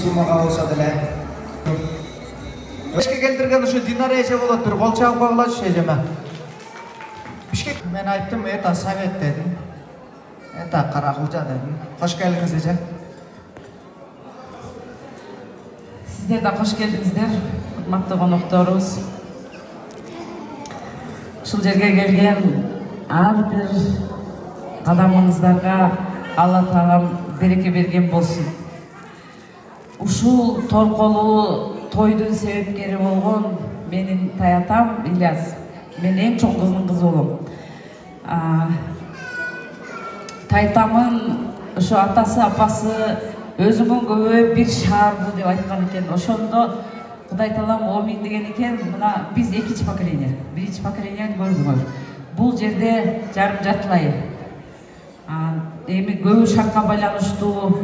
суммага болсо деле. Бишкекке келтирген ушу Динара эже болот, бир кол чабып койгулачы эжеме. Бишкек мен айттым, это совет дедим. Это Каракылжа дедим. Кош келдиңиз эже. Сіздер де қош келдіңіздер, құрметті қонақтарымыз. Ушул жерге келген әрбір қадамыңыздарға Алла Тағалам береке берген болсын. Ушул торколуу тойдун себепкери болгон менин таятам Ильяс. Мен эң чоң кыздын кызы болом. Тайтамын ошо атасы апасы өзүмөн көбөйүп бир шаарбы деп айткан экен. Ошондо Кудай Таалам омин деген экен. Мына биз экинчи поколение, биринчи поколениени көрдүңөр. Бул жерде жарым жартылай. Эми көбү шартка байланыштуу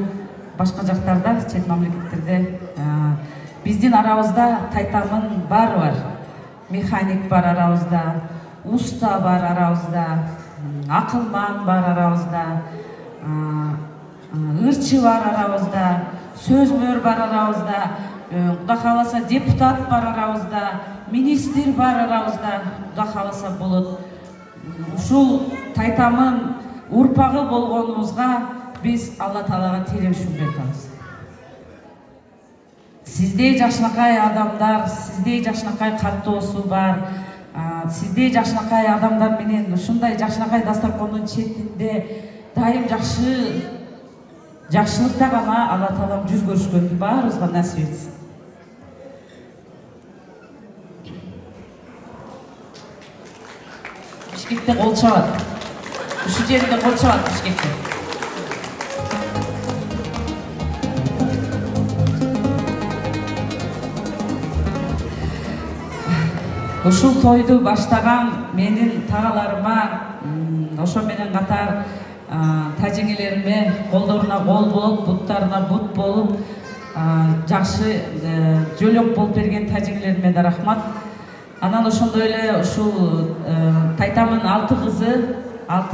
башка жактарда, чет мамлекеттерде биздин арабызда тайтамын баары бар. Механик бар арабызда, уста бар арабызда, акылман бар арабызда, ырчы бар арабызда, сөзмөр бар арабызда, Кудай кааласа депутат бар арабызда, министр бар арабызда, Кудай кааласа болот. Ушул тайтамын урпагы болгонубузга биз Алла Таалага терең шүгүр айтабыз. Сиздей жакшынакай адамдар, сиздей жакшынакай каттоосу бар, сиздей жакшынакай адамдар менен ушундай жакшынакай дасторкондун четинде дайым жакшылыкта гана Алла Таалам жүз көрүшкөндү баарыбызга насип этсин. Бишкекте кол чабат. Ушул жерде кол чабат Бишкекте. Ушул тойду баштаган менин тагаларыма, ошо менен катар тажеңелериме колдоруна кол болуп, буттарына бут болуп, жакшы жөлөк болуп берген тажеңелериме да рахмат. Анан ошондой эле ушул тайтамын 6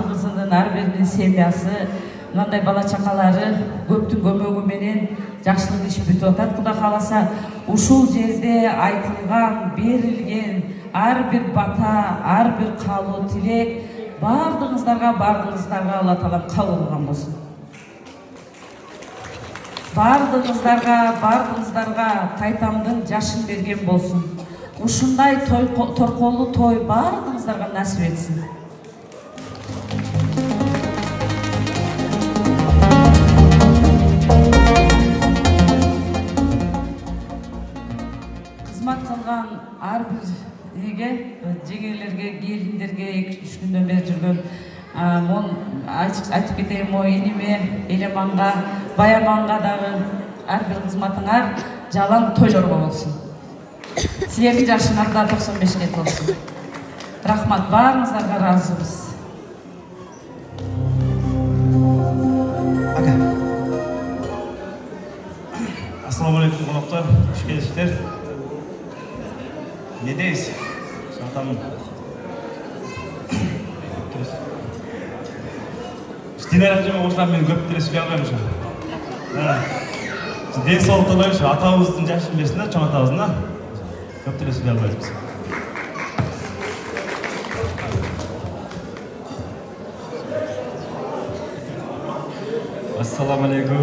кызынын ар биринин семьясы, мындай бала чакалары көптүн көмөгү менен жакшылык иш бүтүп атат. Кудай кааласа ушул жерде айтылган, берилген ар бир бата, ар бир каалоо тилек бардыгыңыздарга Алла Таалам кабыл кылган болсун. Бардыгыңыздарга тайтамдын жашын берген болсун. Ушундай торколуу той бардыгыңыздарга насип этсин. Кызмат кылган ар бир жеңелерге, келиндерге 2-3 күндөн бери жүргөн айтып кетейин, эниме, Элеманга, Баяманга дагы ар бир кызматыңар жалаң тойлорго болсун. Силердин жашыңарда 95 болсун. Рахмат, баарыңыздарга ыраазыбыз. Ассаламу алейкум, конактар, хош келипсиздер. Не дейсиз? Атамын. Динара эжеме ошолар менен көп деле сүйлөй албайм ошо. Ден соолуктан ойлойм, атабыздын жашын берсин да, чоң атабыздын да. Көп деле сүйлөй албайбыз. Ассаламу алейкум,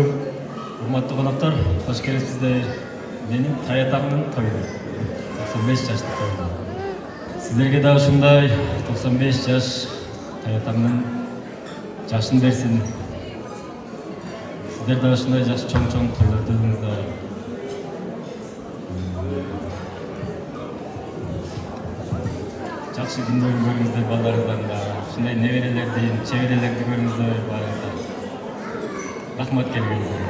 урматтуу конактар, хош келипсиздер. Менин таятамдын тою. 95 жаштык той. Сіздерге да ушундай 95 жаш таятамдын жашын берсин. Сіздер да ушундай жаш чоң-чоң тойлорду өтүңүздөр. Жакшы күндөрүн көрүңүздөр балдарыңыздан да. Ушундай неберелерди, чеберелерди көрүңүздөр баарыңыздар. Рахмат келгениңизге.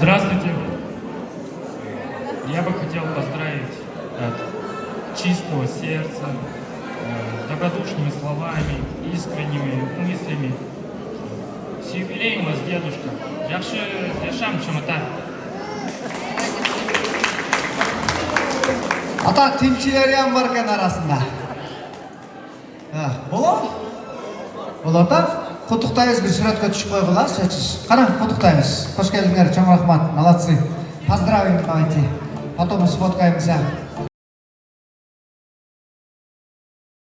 Здравствуйте. Я бы хотел поздравить от чистого сердца, добродушными словами, искренними мыслями. С юбилеем вас, дедушка. Жақсы яшам чымыта. Ата тимчилери ham бар екен арасында. Болады? Болады да? Құттықтаймыз, бір суретке түсіп қойғыла, сөзсіз. Қана, құттықтаймыз. Қош келдіңдер, чоң рахмат, молодцы. Поздравим, давайте. Потом сфоткаемся.